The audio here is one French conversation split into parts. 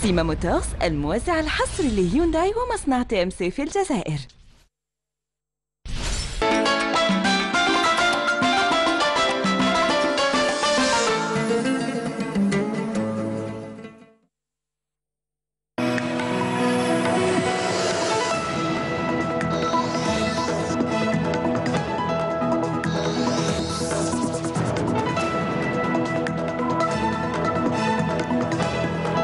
سيما موتورز الموزع الحصري لهيونداي ومصنع TMC في الجزائر.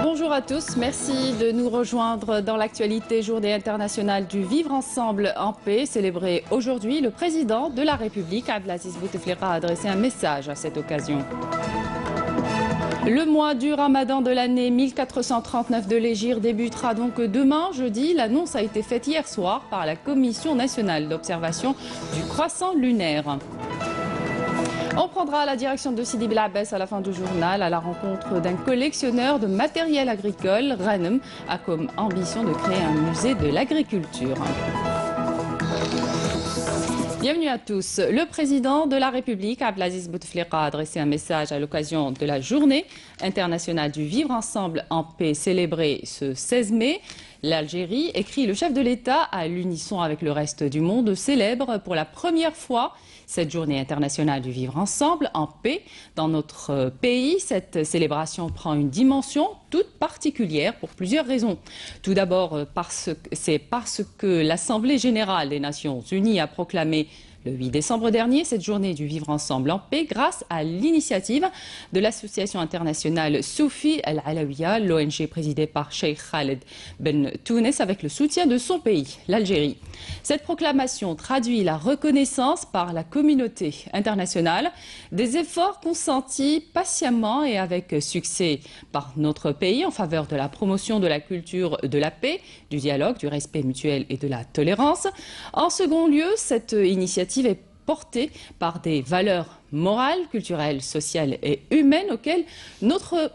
Bonjour à tous, merci de nous rejoindre dans l'actualité Journée internationale du vivre ensemble en paix. Célébrée aujourd'hui, le président de la République, Abdelaziz Bouteflika, a adressé un message à cette occasion. Le mois du Ramadan de l'année 1439 de l'Hégire débutera donc demain, jeudi. L'annonce a été faite hier soir par la Commission nationale d'observation du croissant lunaire. On prendra la direction de Sidi Belabès à la fin du journal à la rencontre d'un collectionneur de matériel agricole. Renem a comme ambition de créer un musée de l'agriculture. Bienvenue à tous. Le président de la République, Abdelaziz Bouteflika, a adressé un message à l'occasion de la Journée internationale du vivre ensemble en paix célébrée ce 16 mai. L'Algérie, écrit le chef de l'État à l'unisson avec le reste du monde, célèbre pour la première fois cette journée internationale du vivre ensemble en paix. Dans notre pays, cette célébration prend une dimension toute particulière pour plusieurs raisons. Tout d'abord, parce que l'Assemblée générale des Nations unies a proclamé le 8 décembre dernier cette journée du vivre ensemble en paix grâce à l'initiative de l'association internationale Soufi Al-Alawiya, l'ONG présidée par Cheikh Khaled Ben Tounes avec le soutien de son pays, l'Algérie. Cette proclamation traduit la reconnaissance par la communauté internationale des efforts consentis patiemment et avec succès par notre pays en faveur de la promotion de la culture de la paix, du dialogue, du respect mutuel et de la tolérance. En second lieu, cette initiative est portée par des valeurs morales, culturelles, sociales et humaines auxquelles notre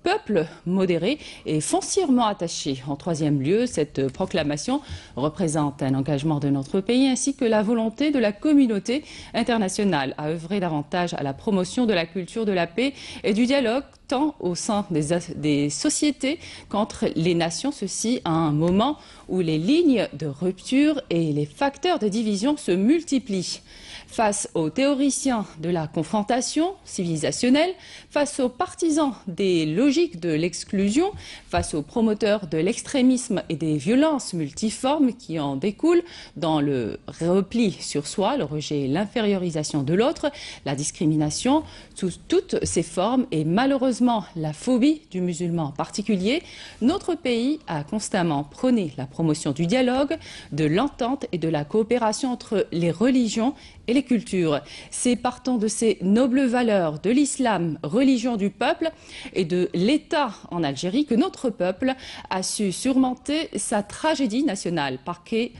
peuple modéré est foncièrement attaché. En troisième lieu, cette proclamation représente un engagement de notre pays ainsi que la volonté de la communauté internationale à œuvrer davantage à la promotion de la culture de la paix et du dialogue tant au sein des sociétés qu'entre les nations, ceci à un moment où les lignes de rupture et les facteurs de division se multiplient. Face aux théoriciens de la confrontation civilisationnelle, face aux partisans des logiques de l'exclusion, face aux promoteurs de l'extrémisme et des violences multiformes qui en découlent dans le repli sur soi, le rejet et l'infériorisation de l'autre, la discrimination sous toutes ses formes et malheureusement la phobie du musulman en particulier, notre pays a constamment prôné la promotion du dialogue, de l'entente et de la coopération entre les religions et les cultures. C'est partant de ces nobles valeurs de l'islam, religion du peuple et de l'État en Algérie que notre peuple a su surmonter sa tragédie nationale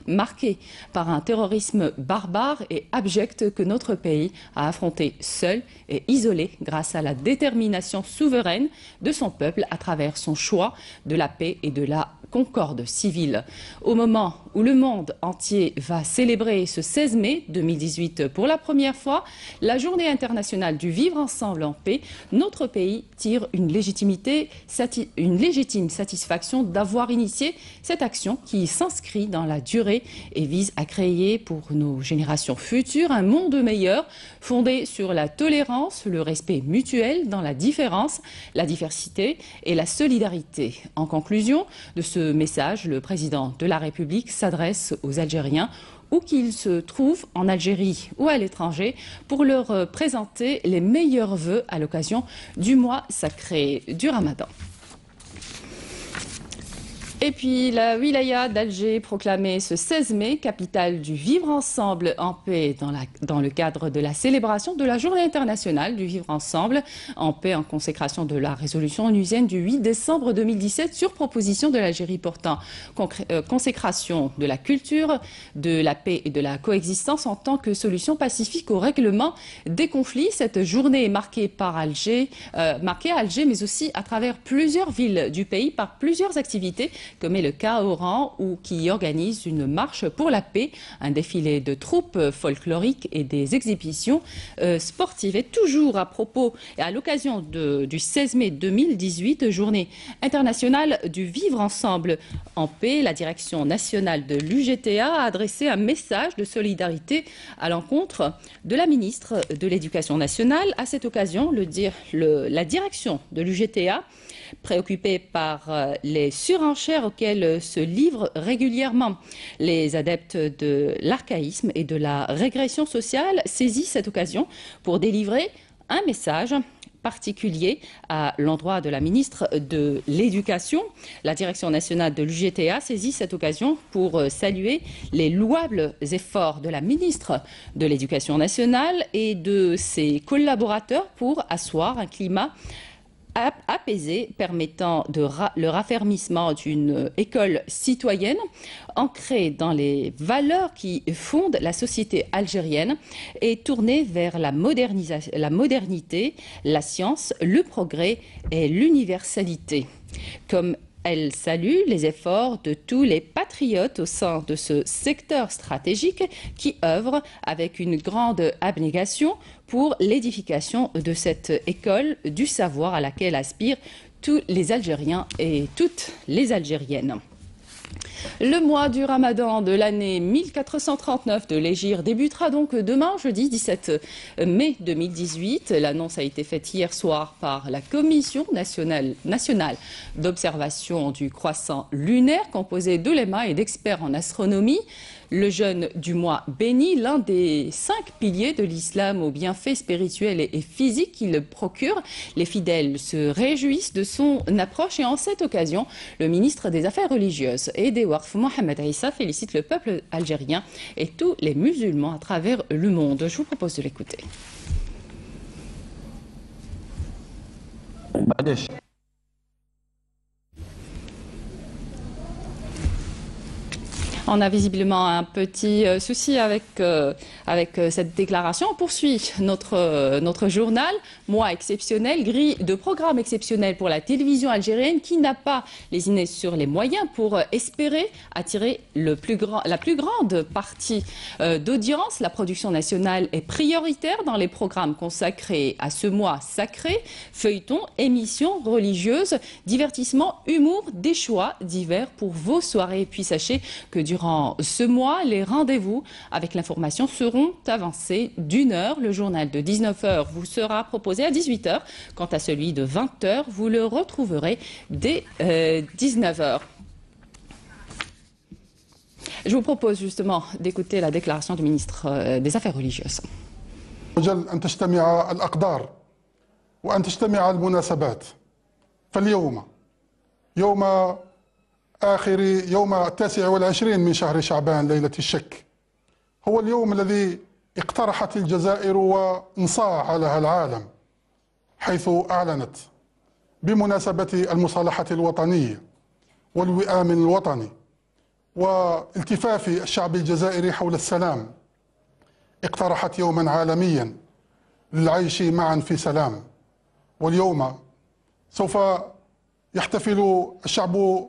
marquée par un terrorisme barbare et abject que notre pays a affronté seul et isolé grâce à la détermination souveraine de son peuple à travers son choix de la paix et de la concorde civile. Au moment où le monde entier va célébrer ce 16 mai 2018 pour la première fois la journée internationale du vivre ensemble en paix, notre pays tire une légitime satisfaction d'avoir initié cette action qui s'inscrit dans la durée et vise à créer pour nos générations futures un monde meilleur fondé sur la tolérance, le respect mutuel dans la différence, la diversité et la solidarité. En conclusion de ce message, le président de la République s'adresse aux Algériens où qu'ils se trouvent en Algérie ou à l'étranger pour leur présenter les meilleurs vœux à l'occasion du mois sacré du Ramadan. Et puis la wilaya d'Alger proclamée ce 16 mai, capitale du vivre ensemble en paix dans le cadre de la célébration de la journée internationale du vivre ensemble en paix en consécration de la résolution onusienne du 8 décembre 2017 sur proposition de l'Algérie portant consécration de la culture, de la paix et de la coexistence en tant que solution pacifique au règlement des conflits. Cette journée est marquée à Alger mais aussi à travers plusieurs villes du pays par plusieurs activités comme est le cas à Oran, ou qui organise une marche pour la paix, un défilé de troupes folkloriques et des exhibitions sportives. Et toujours à propos et à l'occasion du 16 mai 2018, journée internationale du vivre ensemble en paix, la direction nationale de l'UGTA a adressé un message de solidarité à l'encontre de la ministre de l'Éducation nationale. À cette occasion, la direction de l'UGTA, préoccupée par les surenchères auxquelles se livrent régulièrement les adeptes de l'archaïsme et de la régression sociale, saisit cette occasion pour délivrer un message particulier à l'endroit de la ministre de l'Éducation. La direction nationale de l'UGTA saisit cette occasion pour saluer les louables efforts de la ministre de l'Éducation nationale et de ses collaborateurs pour asseoir un climat apaisé permettant le raffermissement d'une école citoyenne ancrée dans les valeurs qui fondent la société algérienne et tournée vers la modernité, la science, le progrès et l'universalité. Comme elle salue les efforts de tous les patriotes au sein de ce secteur stratégique qui œuvrent avec une grande abnégation pour l'édification de cette école du savoir à laquelle aspirent tous les Algériens et toutes les Algériennes. Le mois du Ramadan de l'année 1439 de l'Hégire débutera donc demain, jeudi 17 mai 2018. L'annonce a été faite hier soir par la Commission nationale d'observation du croissant lunaire, composée d'ulémas et d'experts en astronomie. Le jeûne du mois béni, l'un des 5 piliers de l'islam aux bienfaits spirituels et physiques qu'il procure. Les fidèles se réjouissent de son approche et en cette occasion, le ministre des Affaires religieuses et des Waqf, Mohamed Issa, félicite le peuple algérien et tous les musulmans à travers le monde. Je vous propose de l'écouter. On a visiblement un petit souci avec cette déclaration. On poursuit notre journal. Mois exceptionnel, grille de programme exceptionnel pour la télévision algérienne qui n'a pas lésiné sur les moyens pour espérer attirer la plus grande partie d'audience. La production nationale est prioritaire dans les programmes consacrés à ce mois sacré. Feuilletons, émissions religieuses, divertissements, humour, des choix divers pour vos soirées. Et puis sachez que durant ce mois, les rendez-vous avec l'information seront avancés d'1 heure. Le journal de 19 h vous sera proposé à 18 h. Quant à celui de 20 h, vous le retrouverez dès 19 h. Je vous propose justement d'écouter la déclaration du ministre des Affaires religieuses. أن تجتمع الأقدار وأن تجتمع المناسبات فاليوم يوم يوم 29 من شهر شعبان ليلة الشك هو اليوم الذي اقترحت الجزائر وانصاع عليها العالم حيث أعلنت بمناسبة المصالحة الوطنية والوئام الوطني والتفاف الشعب الجزائري حول السلام اقترحت يوما عالميا للعيش معا في سلام. واليوم سوف يحتفل الشعب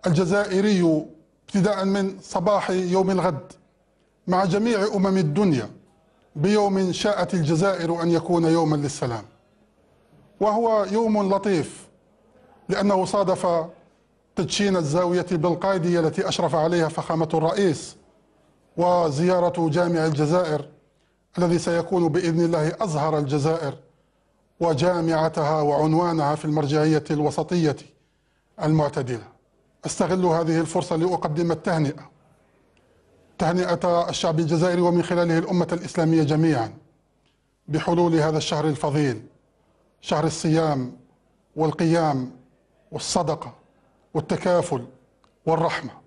الجزائري ابتداء من صباح يوم الغد مع جميع الدنيا بيوم شاءت الجزائر أن يكون يوما للسلام. وهو يوم لطيف لأنه صادف تدشين الزاوية بالقايدية التي أشرف عليها فخامة الرئيس وزيارة جامع الجزائر الذي سيكون بإذن الله أزهر الجزائر وجامعتها وعنوانها في المرجعية الوسطية المعتدلة. أستغل هذه الفرصة لأقدم تهنئة الشعب الجزائري ومن خلاله الأمة الإسلامية جميعا بحلول هذا الشهر الفضيل، شهر الصيام والقيام والصدقة والتكافل والرحمة.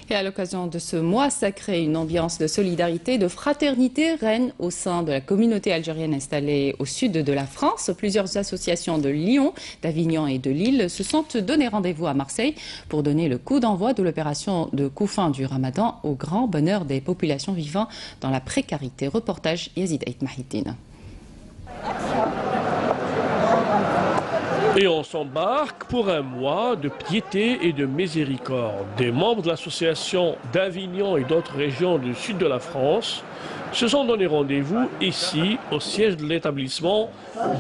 Et à l'occasion de ce mois sacré, une ambiance de solidarité, de fraternité règne au sein de la communauté algérienne installée au sud de la France. Plusieurs associations de Lyon, d'Avignon et de Lille se sont donné rendez-vous à Marseille pour donner le coup d'envoi de l'opération de coup fin du Ramadan au grand bonheur des populations vivant dans la précarité. Reportage Yazid Aït Mahidine. Et on s'embarque pour un mois de piété et de miséricorde. Des membres de l'association d'Avignon et d'autres régions du sud de la France se sont donné rendez-vous ici, au siège de l'établissement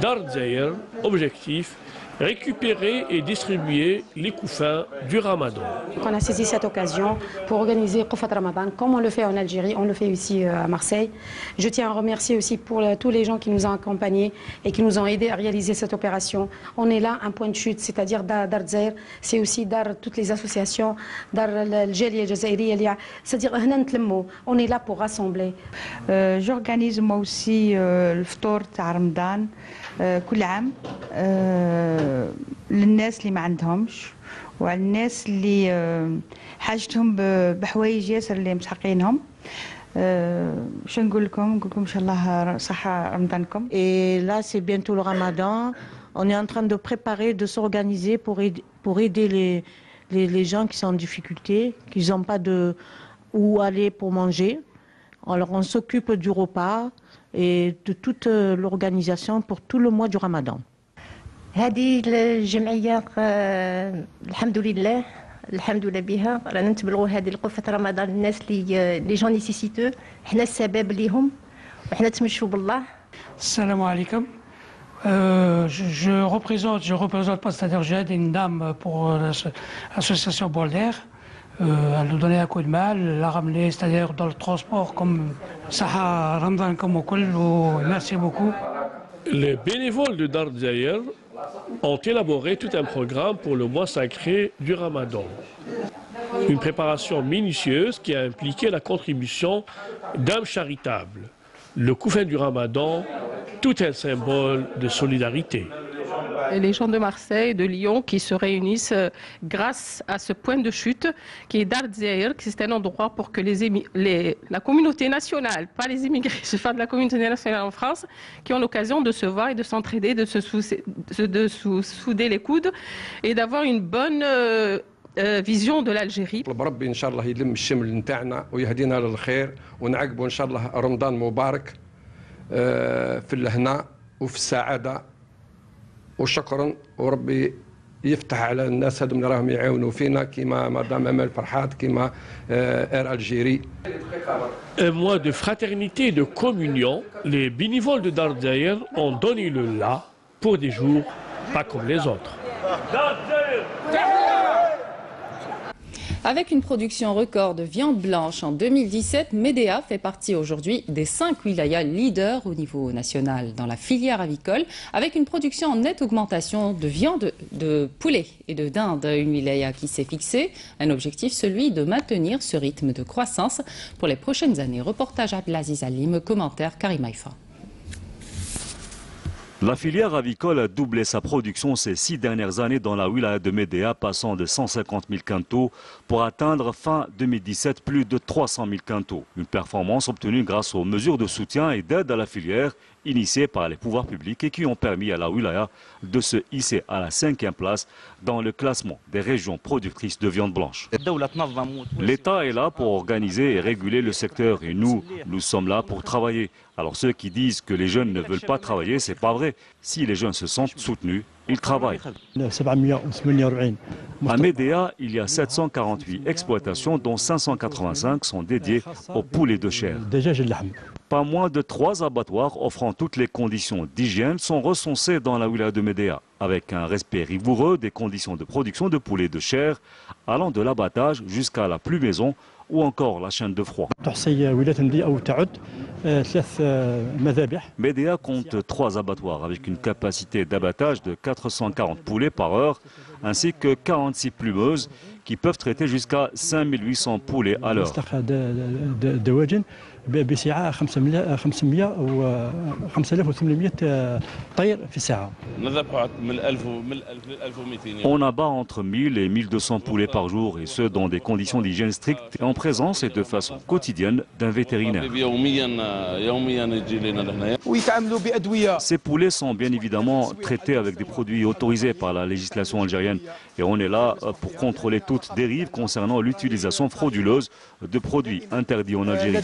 Dar Dzaïr. Objectif, récupérer et distribuer les couffins du Ramadan. On a saisi cette occasion pour organiser Koufat Ramadan, comme on le fait en Algérie, on le fait ici à Marseille. Je tiens à remercier aussi pour tous les gens qui nous ont accompagnés et qui nous ont aidés à réaliser cette opération. On est là, un point de chute, c'est-à-dire Dar Dzaïr, c'est aussi Dar toutes les associations, Dar l'Algérie, c'est-à-dire on est là pour rassembler. J'organise moi aussi le ftour تاع رمضان كل عام للناس اللي ما عندهمش وعلى الناس اللي حاجتهم بحوايج ياسر اللي مسحقينهم. شنو نقول لكم ان شاء الله صحة رمضانكم. Et là c'est bientôt le Ramadan. On est en train de préparer, de s'organiser pour aider les gens qui sont en difficulté, qui n'ont pas de où aller pour manger. Alors on s'occupe du repas et de toute l'organisation pour tout le mois du Ramadan. هذه الجمعية الحمد لله بها رانا نتبلغوا هذه القفة رمضان للناس اللي جون نيسيسيتو حنا السبب ليهم وحنا تمشوا بالله. السلام عليكم. Je représente pas, c'est-à-dire j'aide une dame pour l'association Bolder. À nous donner un coup de mal, la ramener, c'est-à-dire dans le transport comme Saha Ramadan comme au Kul. Merci beaucoup. Les bénévoles de Dar Dzaïr ont élaboré tout un programme pour le mois sacré du Ramadan. Une préparation minutieuse qui a impliqué la contribution d'âmes charitables. Le coufin du Ramadan, tout un symbole de solidarité. Les gens de Marseille, de Lyon, qui se réunissent grâce à ce point de chute qui est Dar Dzaïr, qui c'est un endroit pour que la communauté nationale, pas les immigrés, je parle de la communauté nationale en France, qui ont l'occasion de se voir et de s'entraider, de se souder les coudes et d'avoir une bonne vision de l'Algérie. بربي إن شاء الله يلم الشمل نتاعنا ويهدينا للخير ونعقبوا إن شاء الله رمضان مبارك في الهنا وفي السعادة وشكرا وربي يفتح على الناس هذوم اللي راهم يعاونوا فينا كيما مدام امال فرحات كيما اير الجيري. Un mois de fraternité et de communion, les bénévoles de Dar Dzaïr ont donné le la pour des jours pas comme les autres. Avec une production record de viande blanche en 2017, Médéa fait partie aujourd'hui des 5 wilayas leaders au niveau national dans la filière avicole, avec une production en nette augmentation de viande de poulet et de dinde, une wilaya qui s'est fixée un objectif, celui de maintenir ce rythme de croissance pour les prochaines années. Reportage Abdelaziz Alim, commentaire Karim Haïfa. La filière avicole a doublé sa production ces 6 dernières années dans la wilaya de Médéa, passant de 150 000 quintaux pour atteindre fin 2017 plus de 300 000 quintaux. Une performance obtenue grâce aux mesures de soutien et d'aide à la filière initiées par les pouvoirs publics et qui ont permis à la wilaya de se hisser à la 5e place dans le classement des régions productrices de viande blanche. L'État est là pour organiser et réguler le secteur et nous sommes là pour travailler. Alors ceux qui disent que les jeunes ne veulent pas travailler, c'est pas vrai. Si les jeunes se sentent soutenus, ils travaillent. À Médéa, il y a 748 exploitations dont 585 sont dédiées aux poulets de chair. Pas moins de 3 abattoirs offrant toutes les conditions d'hygiène sont recensés dans la wilaya de Médéa, avec un respect rigoureux des conditions de production de poulets de chair, allant de l'abattage jusqu'à la plumaison ou encore la chaîne de froid. Médéa compte 3 abattoirs avec une capacité d'abattage de 440 poulets par heure, ainsi que 46 plumeuses qui peuvent traiter jusqu'à 5800 poulets à l'heure. بسعة 500 و 5800 طير في الساعة. On abat entre 1000 et 1200 poulets par jour et ce dans des conditions d'hygiène strictes et en présence et de façon quotidienne d'un vétérinaire. Ces poulets sont bien évidemment traités avec des produits autorisés par la législation algérienne et on est là pour contrôler toute dérive concernant l'utilisation frauduleuse de produits interdits en Algérie.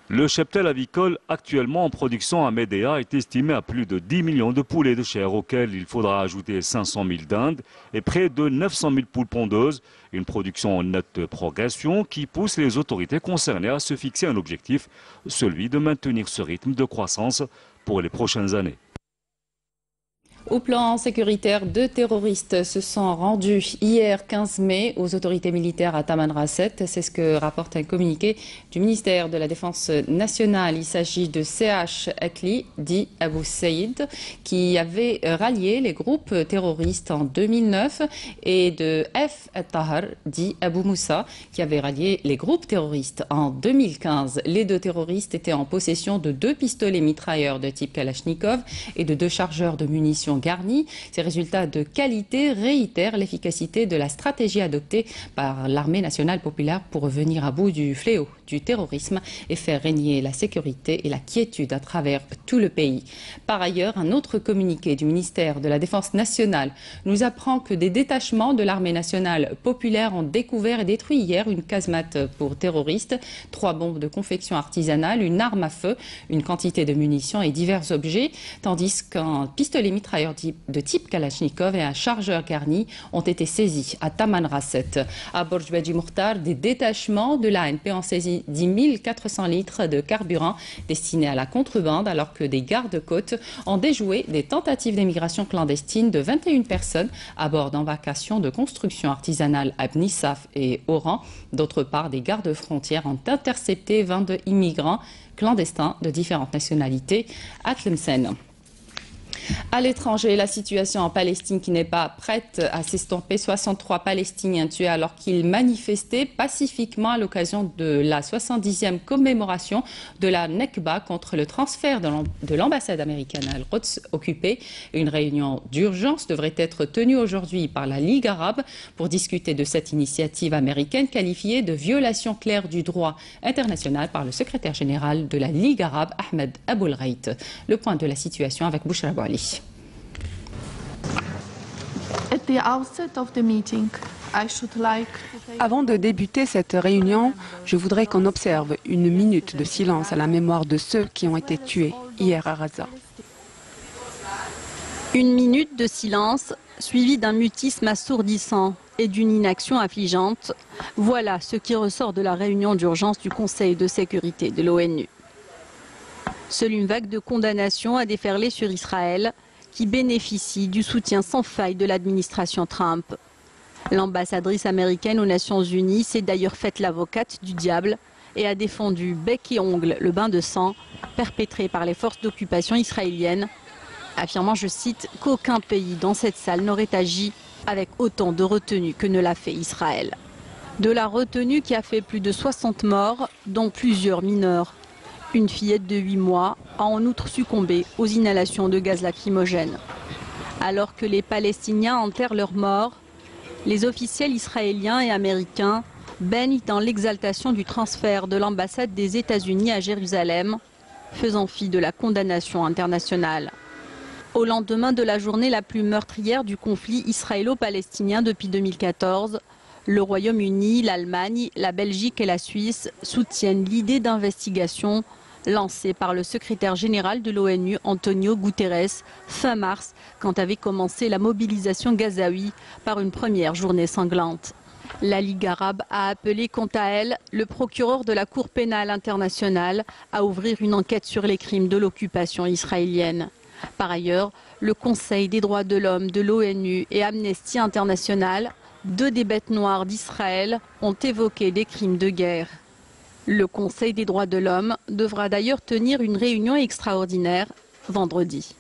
Le cheptel avicole actuellement en production à Médéa est estimé à plus de 10 millions de poulets de chair, auxquels il faudra ajouter 500 000 dindes et près de 900 000 poules pondeuses. Une production en nette progression qui pousse les autorités concernées à se fixer un objectif, celui de maintenir ce rythme de croissance pour les prochaines années. Au plan sécuritaire, 2 terroristes se sont rendus hier 15 mai aux autorités militaires à Tamanrasset. C'est ce que rapporte un communiqué du ministère de la Défense nationale. Il s'agit de CH Akli, dit Abou Saïd, qui avait rallié les groupes terroristes en 2009, et de F. Tahar, dit Abou Moussa, qui avait rallié les groupes terroristes en 2015. Les 2 terroristes étaient en possession de 2 pistolets mitrailleurs de type Kalachnikov et de 2 chargeurs de munitions garnis. Ces résultats de qualité réitèrent l'efficacité de la stratégie adoptée par l'armée nationale populaire pour venir à bout du fléau du terrorisme et faire régner la sécurité et la quiétude à travers tout le pays. Par ailleurs, un autre communiqué du ministère de la Défense nationale nous apprend que des détachements de l'armée nationale populaire ont découvert et détruit hier une casemate pour terroristes, 3 bombes de confection artisanale, une arme à feu, une quantité de munitions et divers objets, tandis qu'un pistolet mitrailleur de type Kalachnikov et un chargeur garni ont été saisis à Tamanrasset. À Borj Badi Mourtar, des détachements de l'ANP ont saisi 10 400 litres de carburant destinés à la contrebande, alors que des gardes-côtes ont déjoué des tentatives d'émigration clandestine de 21 personnes à bord d'embarcations de construction artisanale à Bnissaf et Oran. D'autre part, des gardes-frontières ont intercepté 22 immigrants clandestins de différentes nationalités à Tlemcen. À l'étranger, la situation en Palestine qui n'est pas prête à s'estomper. 63 Palestiniens tués alors qu'ils manifestaient pacifiquement à l'occasion de la 70e commémoration de la Nekba contre le transfert de l'ambassade américaine à Al-Quds occupée. Une réunion d'urgence devrait être tenue aujourd'hui par la Ligue arabe pour discuter de cette initiative américaine qualifiée de violation claire du droit international par le secrétaire général de la Ligue arabe, Ahmed Aboulghait. Le point de la situation avec Bouchra Bouali. Avant de débuter cette réunion, je voudrais qu'on observe une minute de silence à la mémoire de ceux qui ont été tués hier à Gaza. Une minute de silence suivie d'un mutisme assourdissant et d'une inaction affligeante. Voilà ce qui ressort de la réunion d'urgence du Conseil de sécurité de l'ONU. Seule une vague de condamnation a déferlé sur Israël, qui bénéficie du soutien sans faille de l'administration Trump. L'ambassadrice américaine aux Nations Unies s'est d'ailleurs faite l'avocate du diable et a défendu bec et ongle le bain de sang perpétré par les forces d'occupation israéliennes, affirmant, je cite, qu'aucun pays dans cette salle n'aurait agi avec autant de retenue que ne l'a fait Israël. De la retenue qui a fait plus de 60 morts, dont plusieurs mineurs. Une fillette de 8 mois a en outre succombé aux inhalations de gaz lacrymogène. Alors que les Palestiniens enterrent leurs morts, les officiels israéliens et américains baignent dans l'exaltation du transfert de l'ambassade des États-Unis à Jérusalem, faisant fi de la condamnation internationale. Au lendemain de la journée la plus meurtrière du conflit israélo-palestinien depuis 2014, le Royaume-Uni, l'Allemagne, la Belgique et la Suisse soutiennent l'idée d'investigation lancée par le secrétaire général de l'ONU, Antonio Guterres, fin mars, quand avait commencé la mobilisation gazaoui par une première journée sanglante. La Ligue arabe a appelé quant à elle le procureur de la Cour pénale internationale à ouvrir une enquête sur les crimes de l'occupation israélienne. Par ailleurs, le Conseil des droits de l'homme de l'ONU et Amnesty International, 2 des bêtes noires d'Israël, ont évoqué des crimes de guerre. Le Conseil des droits de l'homme devra d'ailleurs tenir une réunion extraordinaire vendredi.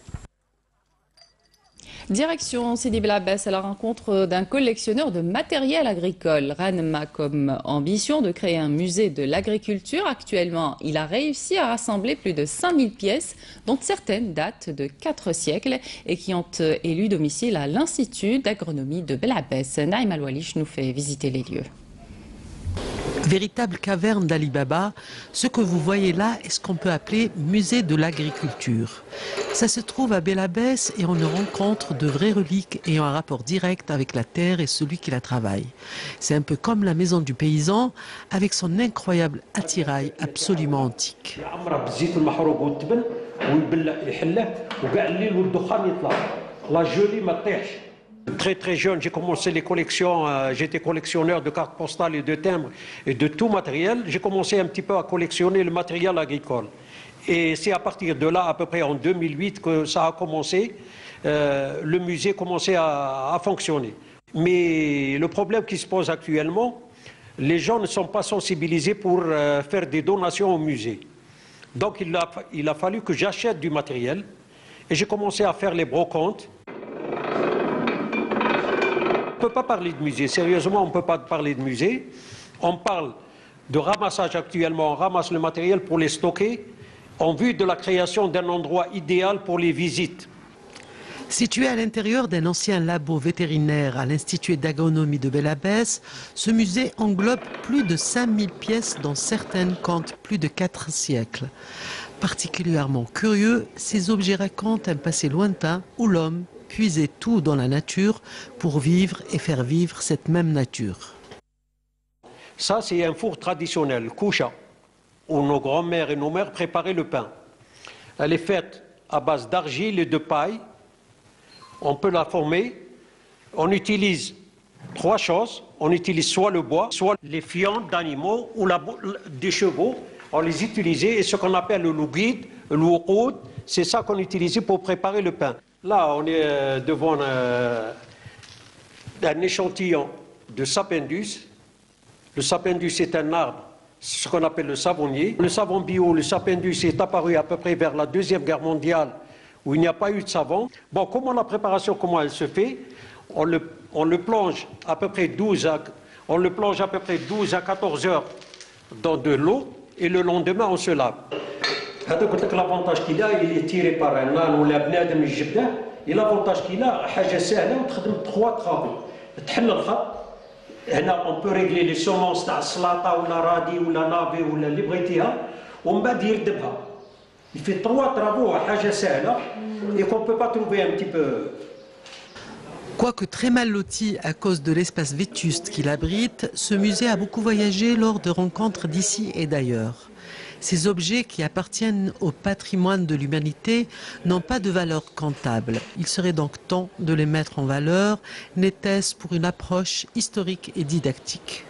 Direction Sidi Bel Abbès à la rencontre d'un collectionneur de matériel agricole. Ranem a comme ambition de créer un musée de l'agriculture. Actuellement, il a réussi à rassembler plus de 5000 pièces, dont certaines datent de 4 siècles et qui ont élu domicile à l'Institut d'agronomie de Bel Abbès. Naïm Al-Walish nous fait visiter les lieux. Véritable caverne d'Ali Baba, ce que vous voyez là est ce qu'on peut appeler musée de l'agriculture. Ça se trouve à Bel Abbès et on y rencontre de vraies reliques ayant un rapport direct avec la terre et celui qui la travaille. C'est un peu comme la maison du paysan avec son incroyable attirail absolument antique. Très jeune, j'ai commencé les collections, j'étais collectionneur de cartes postales et de timbres et de tout matériel. J'ai commencé un petit peu à collectionner le matériel agricole. Et c'est à partir de là, à peu près en 2008, que ça a commencé, le musée commençait à fonctionner. Mais le problème qui se pose actuellement, les gens ne sont pas sensibilisés pour faire des donations au musée. Donc il a fallu que j'achète du matériel et j'ai commencé à faire les brocantes. On ne peut pas parler de musée, sérieusement on ne peut pas parler de musée. On parle de ramassage actuellement, on ramasse le matériel pour les stocker en vue de la création d'un endroit idéal pour les visites. Situé à l'intérieur d'un ancien labo vétérinaire à l'Institut d'agronomie de Bel Abbès, ce musée englobe plus de 5000 pièces dont certaines comptent plus de 4 siècles. Particulièrement curieux, ces objets racontent un passé lointain où l'homme puiser tout dans la nature pour vivre et faire vivre cette même nature. Ça, c'est un four traditionnel, koucha, où nos grands-mères et nos mères préparaient le pain. Elle est faite à base d'argile et de paille. On peut la former. On utilise 3 choses. On utilise soit le bois, soit les fientes d'animaux ou des chevaux. On les utilisait et ce qu'on appelle le louguid, le louqoud, c'est ça qu'on utilisait pour préparer le pain. Là, on est devant un échantillon de sapindus. Le sapindus est un arbre, ce qu'on appelle le savonnier. Le savon bio, le sapindus, est apparu à peu près vers la Deuxième Guerre mondiale, où il n'y a pas eu de savon. Bon, comment la préparation, comment elle se fait? On le plonge à peu près 12 à 14 heures dans de l'eau, et le lendemain, on se lave. L'avantage qu'il a, il est tiré par un âne ou la bnadem الجبده. Et l'avantage qu'il a, حاجه سهله وتخدم 3 travaux. تحل الخط. هنا on peut régler les semences تاع السلاطه ولا رادي ولا نافي ولا اللي بغيتيها ومن بعد يردبها. Il fait 3 travaux, حاجه سهله et qu'on peut pas trouver un petit peu. Quoique très mal loti à cause de l'espace vétuste qu'il abrite, ce musée a beaucoup voyagé lors de rencontres d'ici et d'ailleurs. Ces objets qui appartiennent au patrimoine de l'humanité n'ont pas de valeur comptable. Il serait donc temps de les mettre en valeur, n'était-ce pour une approche historique et didactique.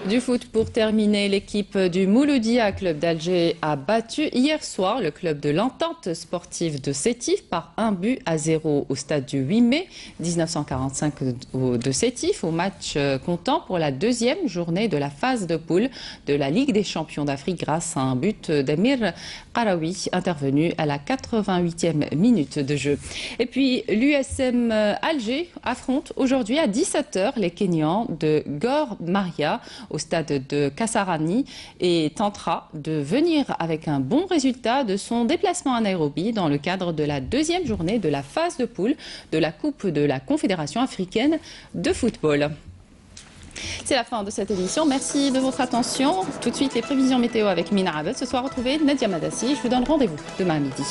Du foot pour terminer, l'équipe du Mouloudia Club d'Alger a battu hier soir le club de l'Entente sportive de Sétif par 1-0 au stade du 8 mai 1945 de Sétif, au match comptant pour la 2e journée de la phase de poule de la Ligue des champions d'Afrique grâce à un but d'Amir Qaraoui intervenu à la 88e minute de jeu. Et puis l'USM Alger affronte aujourd'hui à 17h les Kenyans de Gor Mahia au stade de Kasarani et tentera de venir avec un bon résultat de son déplacement à Nairobi dans le cadre de la 2e journée de la phase de poule de la Coupe de la Confédération africaine de football. C'est la fin de cette édition. Merci de votre attention. Tout de suite, les prévisions météo avec Mina Abed. Ce soir, retrouvez Nadia Madassi. Je vous donne rendez-vous demain à midi.